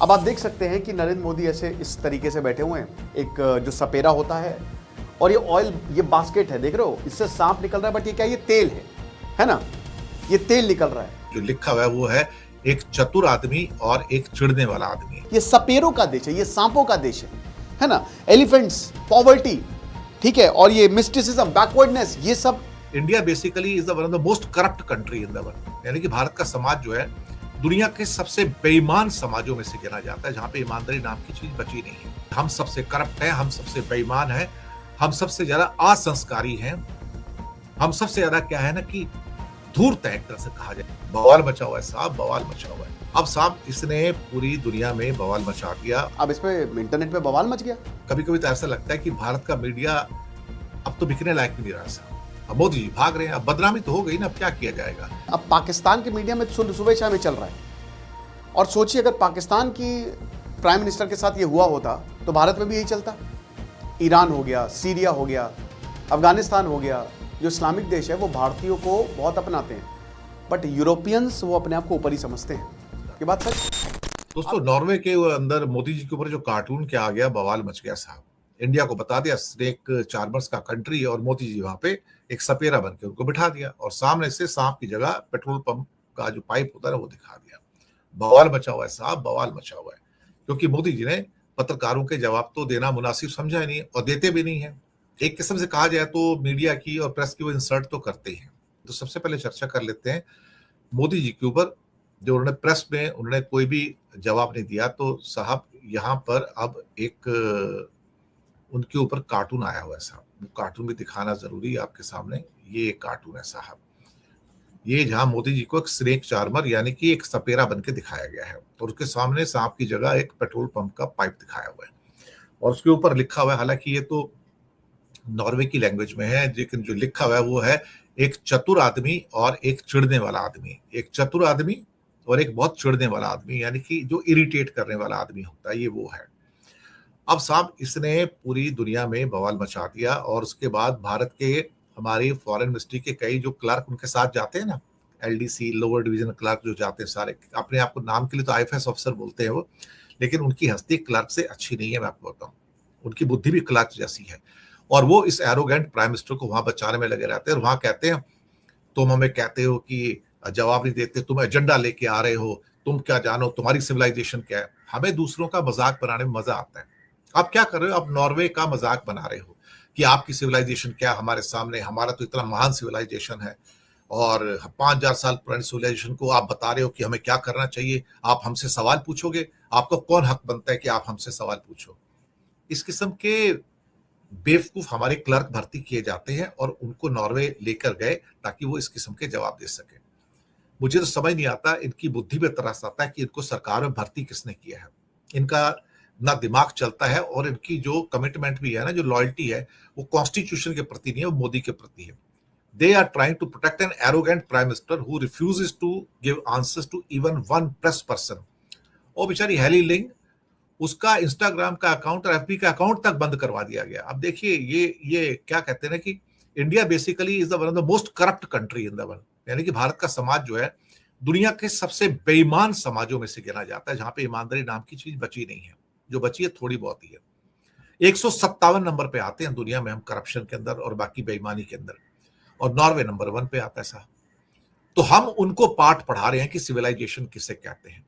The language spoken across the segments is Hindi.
अब आप देख सकते हैं कि नरेंद्र मोदी ऐसे इस तरीके से बैठे हुए हैं, एक जो सपेरा होता है और ये ऑयल, ये बास्केट है, देख रहे हो, इससे सांप निकल रहा है, बट ये क्या, ये तेल है ना, ये तेल निकल रहा है। जो लिखा हुआ है वो है एक चतुर आदमी और एक चिढ़ने वाला आदमी। ये सपेरों का देश है, ये सांपों का देश है ना, एलिफेंट्स, पॉवर्टी, ठीक है, और ये मिस्टिसिज्म, बैकवर्डनेस, ये सब। India basically is one of the most corrupt country in the world, यानी कि भारत का समाज जो है दुनिया के सबसे बेईमान समाजों में से गिना जाता है, जहां पे ईमानदारी नाम की चीज बची नहीं है। हम सबसे करप्ट हैं, हम सबसे बेईमान हैं, हम सबसे ज्यादा असंस्कारी हैं, हम सबसे ज्यादा क्या है ना कि धूर्त है, एक तरह से कहा जाए। बवाल मचा हुआ है साहब, बवाल मचा हुआ है। अब साहब इसने पूरी दुनिया में बवाल मचा दिया। अब इस पे इंटरनेट पे बवाल मच गया। कभी कभी तो ऐसा लगता है कि भारत का मीडिया अब तो बिकने लायक नहीं रहा साहब। अब मोदी जी भाग रहे हैं, अब बदनामी तो हो गई ना, अब क्या किया जाएगा। अब पाकिस्तान के मीडिया में सुबह शाम में चल रहा है, और सोचिए अगर पाकिस्तान की प्राइम मिनिस्टर के साथ ये हुआ होता तो भारत में भी यही चलता। ईरान हो गया, सीरिया हो गया, अफगानिस्तान हो गया, जो इस्लामिक देश है वो भारतीयों को बहुत अपनाते हैं, बट यूरोपियंस वो अपने आप को ऊपर ही समझते हैं। ये बात सच। दोस्तों, नॉर्वे के अंदर मोदी जी के ऊपर जो कार्टून क्या आ गया, बवाल मच गया साहब। इंडिया को बता दिया स्नेक चार्मर्स का कंट्री, और मोदी जी वहां पे एक सपेरा बन के उनको बिठा दिया, और सामने से सांप की जगह पेट्रोल पंप का जो पाइप होता है वो दिखा दिया। बवाल मचा हुआ है साहब, बवाल मचा हुआ है, क्योंकि मोदी जी ने पत्रकारों के जवाब तो देना मुनासिब समझा ही नहीं, और देते भी नहीं है। एक किस्म से कहा जाए तो मीडिया की और प्रेस की वो इंसल्ट तो करते ही हैं। तो सबसे पहले चर्चा कर लेते हैं मोदी जी के ऊपर। जो उन्होंने प्रेस में उन्होंने कोई भी जवाब नहीं दिया, तो साहब यहाँ पर अब एक उनके ऊपर कार्टून आया हुआ है साहब। वो कार्टून भी दिखाना जरूरी है आपके सामने। ये एक कार्टून है साहब, ये जहां मोदी जी को एक स्नेक चार्मर यानी कि एक सपेरा बन के दिखाया गया है, और उसके सामने सांप की जगह एक पेट्रोल पंप का पाइप दिखाया हुआ है, और उसके ऊपर लिखा हुआ है, हालांकि ये तो नॉर्वे की लैंग्वेज में है, लेकिन जो लिखा हुआ है वो है एक चतुर आदमी और एक चिढ़ने वाला आदमी। एक चतुर आदमी और एक बहुत चिढ़ने वाला आदमी, यानी कि जो इरिटेट करने वाला आदमी होता है, ये वो है। अब साहब इसने पूरी दुनिया में बवाल मचा दिया, और उसके बाद भारत के हमारी फॉरेन मिनिस्ट्री के कई जो क्लर्क उनके साथ जाते हैं ना, एलडीसी लोअर डिवीजन क्लर्क जो जाते हैं सारे, अपने आप को नाम के लिए तो आईएफएस ऑफिसर बोलते हैं वो, लेकिन उनकी हस्ती क्लर्क से अच्छी नहीं है, मैं आपको बताऊं। उनकी बुद्धि भी क्लर्क जैसी है, और वो इस एरोगेंट प्राइम मिनिस्टर को वहां बचाने में लगे रहते हैं, और वहां कहते हैं तुम हमें कहते हो कि जवाब नहीं देते, तुम एजेंडा लेके आ रहे हो, तुम क्या जानो, तुम्हारी सिविलाइजेशन क्या है। हमें दूसरों का मजाक बनाने में मजा आता है। आप क्या कर रहे हो, आप नॉर्वे का मजाक बना रहे हो कि आपकी सिविलाइजेशन क्या हमारे सामने, हमारा तो इतना महान सिविलाइजेशन है, और 5,000 साल पुरानी सिविलाइजेशन को आप बता रहे हो कि हमें क्या करना चाहिए। आप हमसे सवाल पूछोगे, आपको कौन हक बनता है कि आप हमसे सवाल पूछो। इस किस्म के बेवकूफ हमारे क्लर्क भर्ती किए जाते हैं, और उनको नॉर्वे लेकर गए ताकि वो इस किस्म के जवाब दे सके। मुझे तो समझ नहीं आता, इनकी बुद्धि पे तरस आता है कि इनको सरकार में भर्ती किसने किया है। इनका ना दिमाग चलता है, और इनकी जो कमिटमेंट भी है ना, जो लॉयल्टी है, वो कॉन्स्टिट्यूशन के प्रति नहीं है, वो मोदी के प्रति है। They are trying to protect an arrogant prime minister who refuses to give answers to even one press person. वो बेचारी हेली लिंग, उसका इंस्टाग्राम का अकाउंट और एफबी का अकाउंट तक बंद करवा दिया गया। अब देखिए, ये क्या कहते हैं ना कि India basically is the one of the most corrupt country in the world, यानी कि भारत का समाज जो है दुनिया के सबसे बेईमान समाजों में से गिना जाता है, जहां पे ईमानदारी नाम की चीज बची नहीं है। जो बची है थोड़ी बहुत ही है। 157 नंबर पे आते हैं दुनिया में हम करप्शन के अंदर और बाकी बेईमानी के अंदर, और नॉर्वे नंबर 1 पे आता है साहब। तो हम उनको पाठ पढ़ा रहे हैं कि सिविलाइजेशन किसे कहते हैं।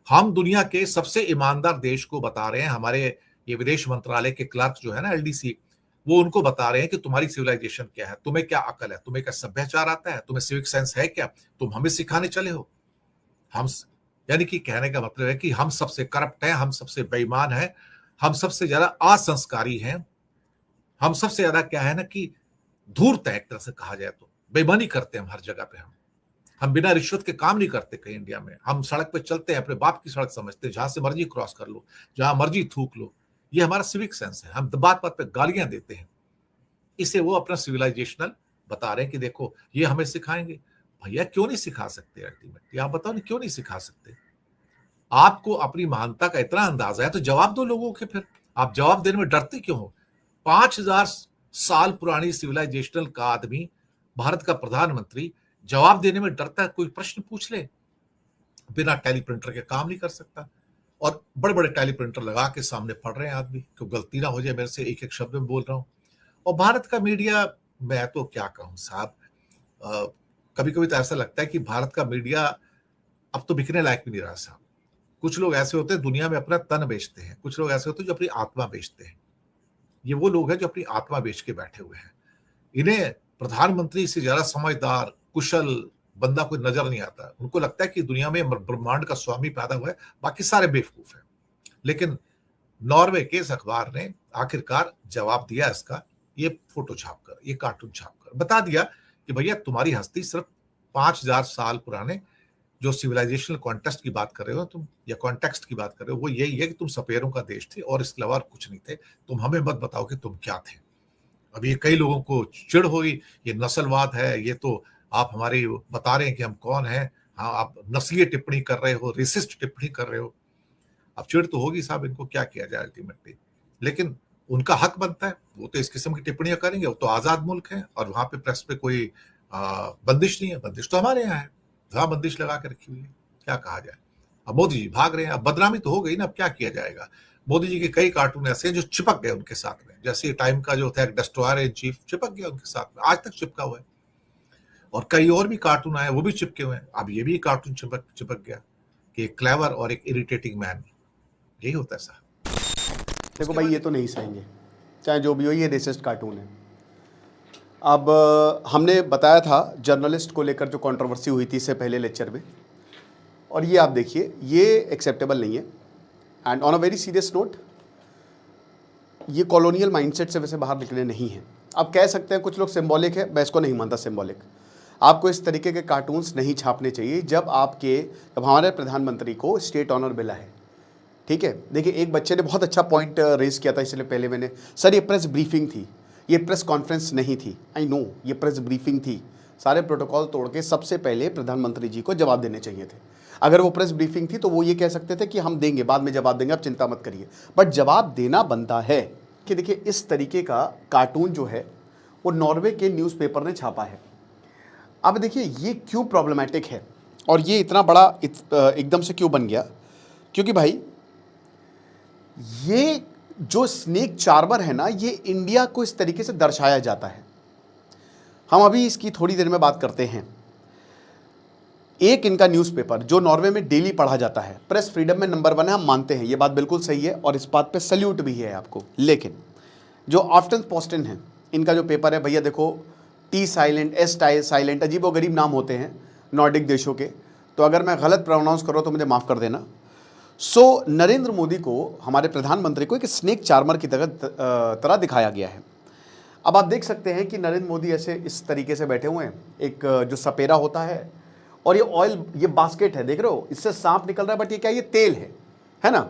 हम दुनिया के सबसे ईमानदार देश को बता रहे हैं, हमारे ये विदेश मंत्रालय के क्लर्क जो है ना, एलडीसी, वो उनको बता रहे हैं कि तुम्हारी सिविलाइजेशन क्या है, तुम्हें क्या अकल है, तुम्हें क्या सभ्याचार आता है, तुम्हें सिविक सेंस है क्या, तुम हमें सिखाने चले हो। हम, यानी कि कहने का मतलब है कि हम सबसे करप्ट हैं, हम सबसे बेईमान हैं, हम सबसे ज्यादा असंस्कारी हैं, हम सबसे ज्यादा क्या है ना कि धूर्त है, एक तरह से कहा जाए तो। बेईमानी करते हैं हम हर जगह पे। हम बिना रिश्वत के काम नहीं करते कहीं इंडिया में। हम सड़क पे चलते हैं, अपने बाप की सड़क समझते हैं, जहां से मर्जी क्रॉस कर लो, जहां मर्जी थूक लो। ये हमारा सिविक सेंस है। हम बात बात पे गालियां देते हैं। इसे वो अपना सिविलाइजेशनल बता रहे हैं कि देखो ये हमें सिखाएंगे। भैया क्यों नहीं सिखा सकते? अल्टीमेटली आप बताओ ना, क्यों नहीं सिखा सकते? आपको अपनी महानता का इतना अंदाजा है तो जवाब दो लोगों के। फिर आप जवाब देने में डरते क्यों हो? 5,000 साल पुरानी सिविलाइजेशनल का आदमी, भारत का प्रधानमंत्री, जवाब देने में डरता है? कोई प्रश्न पूछ ले, बिना टेलीप्रिंटर के काम नहीं कर सकता। और बड़े बड़े टेलीप्रिंटर लगा के सामने पढ़ रहे हैं आदमी, क्यों गलती ना हो जाए मेरे से, एक एक शब्द में बोल रहा हूँ। और भारत का मीडिया, मैं तो क्या कहूँ साहब, कभी कभी तो ऐसा लगता है कि भारत का मीडिया अब तो बिकने लायक भी नहीं रहा साहब। कुछ लोग ऐसे होते हैं दुनिया में अपना तन बेचते हैं, कुछ लोग ऐसे होते हैं जो अपनी आत्मा बेचते हैं। ये वो लोग हैं जो अपनी आत्मा बेच के बैठे हुए हैं। इन्हें प्रधानमंत्री से ज्यादा समझदार कुशल बंदा कोई नजर नहीं आता। उनको लगता है कि दुनिया में ब्रह्मांड का स्वामी पैदा हुआ है, बाकी सारे बेवकूफ हैं। लेकिन नॉर्वे के इस अखबार ने आखिरकार जवाब दिया इसका, ये फोटो छापकर, ये कार्टून छापकर बता दिया कि भैया तुम्हारी हस्ती सिर्फ 5000 साल पुराने जो सिविलाइजेशनल कॉन्टेक्स्ट की बात कर रहे हो तुम, या कॉन्टेक्स्ट की बात कर रहे हो, वो यही है कि तुम सपेरों का देश थे और इसके अलावा कुछ नहीं थे। तुम हमें मत बताओ कि तुम क्या थे। अब ये कई लोगों को चिढ़ हुई, ये नस्लवाद है, ये तो आप हमारी बता रहे हैं कि हम कौन हैं, हाँ आप नस्लीय टिप्पणी कर रहे हो, रेसिस्ट टिप्पणी कर रहे हो। अब चिढ़ तो होगी साहब, इनको क्या किया जाए अल्टीमेटली, लेकिन उनका हक बनता है, वो तो इस किस्म की टिप्पणियां करेंगे, वो तो आजाद मुल्क है और वहां पे प्रेस पे कोई बंदिश नहीं है। बंदिश तो हमारे यहाँ है, जहां बंदिश लगा के रखी हुई है, क्या कहा जाए। अब मोदी जी भाग रहे हैं, अब बदनामी तो हो गई ना, अब क्या किया जाएगा। मोदी जी के कई कार्टून ऐसे हैं जो चिपक गए उनके साथ में, जैसे टाइम का जो था डिस्ट्रॉयर इन चीफ चिपक गया उनके साथ में, आज तक चिपका हुआ है। और कई और भी कार्टून आए, वो भी चिपके हुए हैं। अब ये भी कार्टून चिपक गया कि एक क्लेवर और एक इरिटेटिंग मैन, यही होता है साहब। देखो भाई, ये तो नहीं सहेंगे, चाहे जो भी हो, ये रेसिस्ट कार्टून है। अब हमने बताया था जर्नलिस्ट को लेकर जो कंट्रोवर्सी हुई थी इससे पहले लेक्चर में, और ये आप देखिए, ये एक्सेप्टेबल नहीं है। And on a very serious note, ये कॉलोनियल माइंडसेट से वैसे बाहर निकले नहीं हैं। अब कह सकते हैं कुछ लोग सिंबॉलिक है, मैं इसको नहीं मानता सिंबॉलिक। आपको इस तरीके के कार्टून्स नहीं छापने चाहिए जब हमारे प्रधानमंत्री को स्टेट ऑनर मिला है, ठीक है। देखिए, एक बच्चे ने बहुत अच्छा पॉइंट रेज किया था, इसलिए पहले मैंने, सर ये प्रेस ब्रीफिंग थी, ये प्रेस कॉन्फ्रेंस नहीं थी। आई नो ये प्रेस ब्रीफिंग थी, सारे प्रोटोकॉल तोड़ के सबसे पहले प्रधानमंत्री जी को जवाब देने चाहिए थे। अगर वो प्रेस ब्रीफिंग थी तो वो ये कह सकते थे कि हम देंगे, बाद में जवाब देंगे, आप चिंता मत करिए। बट जवाब देना बनता है कि देखिए, इस तरीके का कार्टून जो है वो नॉर्वे के न्यूज़पेपर ने छापा है। अब देखिए ये क्यों प्रॉब्लमैटिक है और ये इतना बड़ा एकदम से क्यों बन गया, क्योंकि भाई ये जो स्नेक चार्मर है ना, ये इंडिया को इस तरीके से दर्शाया जाता है। हम अभी इसकी थोड़ी देर में बात करते हैं। एक इनका न्यूज़पेपर जो नॉर्वे में डेली पढ़ा जाता है, प्रेस फ्रीडम में नंबर 1 है, हम मानते हैं, ये बात बिल्कुल सही है और इस बात पे सल्यूट भी है आपको। लेकिन जो आफ्टनपोस्टन है, इनका जो पेपर है, भैया देखो, टी साइलेंट, एस साइलेंट, अजीबोगरीब नाम होते हैं नॉर्डिक देशों के, तो अगर मैं गलत प्रोनाउंस करूँ तो मुझे माफ़ कर देना। सो नरेंद्र मोदी को, हमारे प्रधानमंत्री को, एक स्नेक चार्मर की तरह दिखाया गया है। अब आप देख सकते हैं कि नरेंद्र मोदी ऐसे इस तरीके से बैठे हुए हैं, एक जो सपेरा होता है, और ये ऑयल, ये बास्केट है, देख रहे हो, इससे सांप निकल रहा है, बट ये क्या, ये तेल है ना,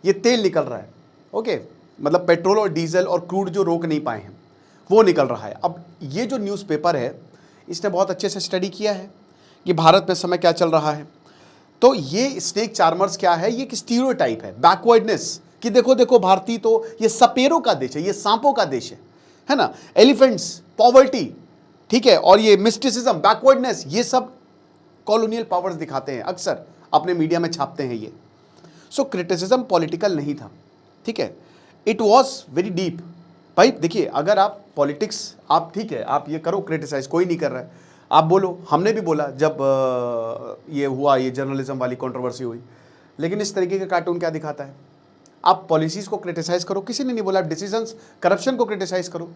ये तेल निकल रहा है। ओके, मतलब पेट्रोल और डीजल और क्रूड जो रोक नहीं पाए हैं वो निकल रहा है। अब ये जो न्यूज़पेपर है, इसने बहुत अच्छे से स्टडी किया है कि भारत में समय क्या चल रहा है। तो ये स्नेक चार्मर्स क्या है, ये एक स्टीरियोटाइप है, बैकवर्डनेस, कि देखो देखो भारतीय तो ये सपेरों का देश है, ये सांपों का देश है ना, एलिफेंट्स, पॉवर्टी, ठीक है, और ये मिस्टिसिज्म, बैकवर्डनेस, ये सब कॉलोनियल पावर्स दिखाते हैं, अक्सर अपने मीडिया में छापते हैं ये। सो क्रिटिसिज्म पॉलिटिकल नहीं था, ठीक है, इट वॉज वेरी डीप। भाई देखिए, अगर आप पॉलिटिक्स, आप ठीक है, आप ये करो क्रिटिसाइज, कोई नहीं कर रहा है, आप बोलो, हमने भी बोला जब ये हुआ, ये जर्नलिज्म वाली कंट्रोवर्सी हुई, लेकिन इस तरीके का कार्टून क्या दिखाता है। आप पॉलिसीज़ को क्रिटिसाइज़ करो, किसी ने नहीं बोला, आप डिसीजंस, करप्शन को क्रिटिसाइज़ करो,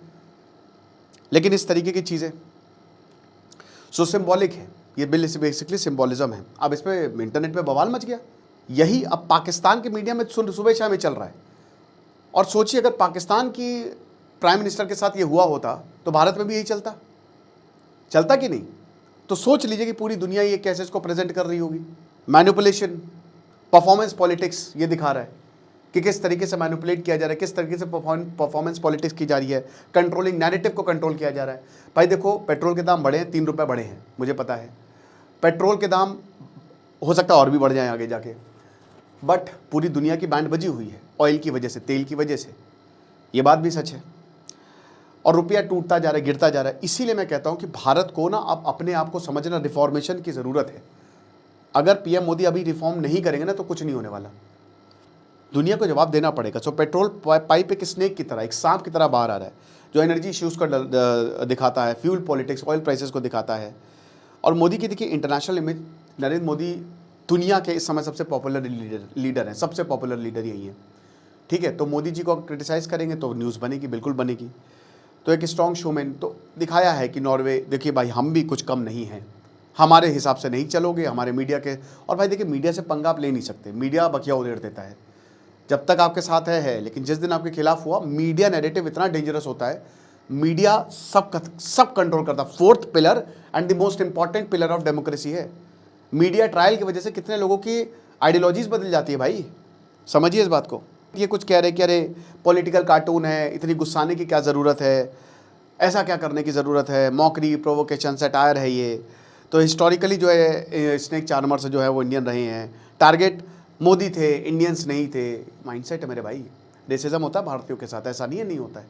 लेकिन इस तरीके की चीज़ें सो सिंबॉलिक है, ये बिल बेसिकली सिंबॉलिज्म है। अब इस पर इंटरनेट पे बवाल मच गया, यही अब पाकिस्तान के मीडिया में सुबह शाम में चल रहा है। और सोचिए, अगर पाकिस्तान की प्राइम मिनिस्टर के साथ ये हुआ होता तो भारत में भी यही चलता कि नहीं। तो सोच लीजिए कि पूरी दुनिया ये कैसे इसको प्रेजेंट कर रही होगी। मैनिपुलेशन, परफॉर्मेंस पॉलिटिक्स ये दिखा रहा है कि किस तरीके से मैनिपुलेट किया जा रहा है, किस तरीके से परफॉर्मेंस पॉलिटिक्स की जा रही है, कंट्रोलिंग नैरेटिव को कंट्रोल किया जा रहा है। भाई देखो, पेट्रोल के दाम बढ़े हैं, 3 रुपये बढ़े हैं, मुझे पता है, पेट्रोल के दाम हो सकता है और भी बढ़ जाएं आगे जाके, बट पूरी दुनिया की बैंड बजी हुई है ऑयल की वजह से, तेल की वजह से, ये बात भी सच है। और रुपया टूटता जा रहा है, गिरता जा रहा है। इसीलिए मैं कहता हूं कि भारत को ना अब अपने आप को समझना, रिफॉर्मेशन की ज़रूरत है। अगर पीएम मोदी अभी रिफॉर्म नहीं करेंगे ना तो कुछ नहीं होने वाला। दुनिया को जवाब देना पड़ेगा। सो पेट्रोल पाइप एक स्नेक की तरह, एक सांप की तरह बाहर आ रहा है, जो एनर्जी इश्यूज़ को दिखाता है, फ्यूल पॉलिटिक्स, ऑयल प्राइसेस को दिखाता है। और मोदी की देखिए इंटरनेशनल इमेज, नरेंद्र मोदी दुनिया के इस समय सबसे पॉपुलर लीडर हैं, सबसे पॉपुलर लीडर यही है, ठीक है। तो मोदी जी को क्रिटिसाइज़ करेंगे तो न्यूज़ बनेगी, बिल्कुल बनेगी। तो एक स्ट्रॉन्ग शोमैन, तो दिखाया है कि नॉर्वे, देखिए भाई हम भी कुछ कम नहीं हैं, हमारे हिसाब से नहीं चलोगे, हमारे मीडिया के। और भाई देखिए मीडिया से पंगा आप ले नहीं सकते, मीडिया बखिया उधेड़ देता है, जब तक आपके साथ है। लेकिन जिस दिन आपके खिलाफ हुआ, मीडिया नैरेटिव इतना डेंजरस होता है, मीडिया सब कंट्रोल करता। Fourth pillar and the most important pillar of democracy है मीडिया। ट्रायल की वजह से कितने लोगों की आइडियोलॉजीज बदल जाती है भाई, समझिए इस बात को। ये कुछ कह रहे कि अरे पॉलिटिकल कार्टून है, इतनी गुस्साने की क्या ज़रूरत है, ऐसा क्या करने की ज़रूरत है, मॉकरी, प्रोवोकेशन, सटायर है ये। तो हिस्टोरिकली जो है स्नेक चार्मर्स जो है वो इंडियन रहे हैं, टारगेट मोदी थे, इंडियंस नहीं थे। माइंडसेट है मेरे भाई, रेसिज्म होता है भारतीयों के साथ, ऐसा नहीं है नहीं होता है।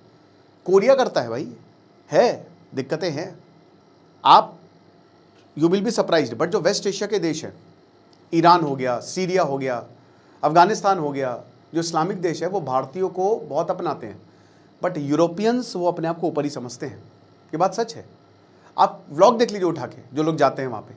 कोरिया करता है भाई, है, दिक्कतें हैं। आप you will be surprised, but जो वेस्ट एशिया के देश हैं, ईरान हो गया, सीरिया हो गया, अफगानिस्तान हो गया, जो इस्लामिक देश है, वो भारतीयों को बहुत अपनाते हैं। बट यूरोपियंस वो अपने आप को ऊपर ही समझते हैं, ये बात सच है। आप व्लॉग देख लीजिए उठा के, जो लोग जाते हैं वहाँ पे,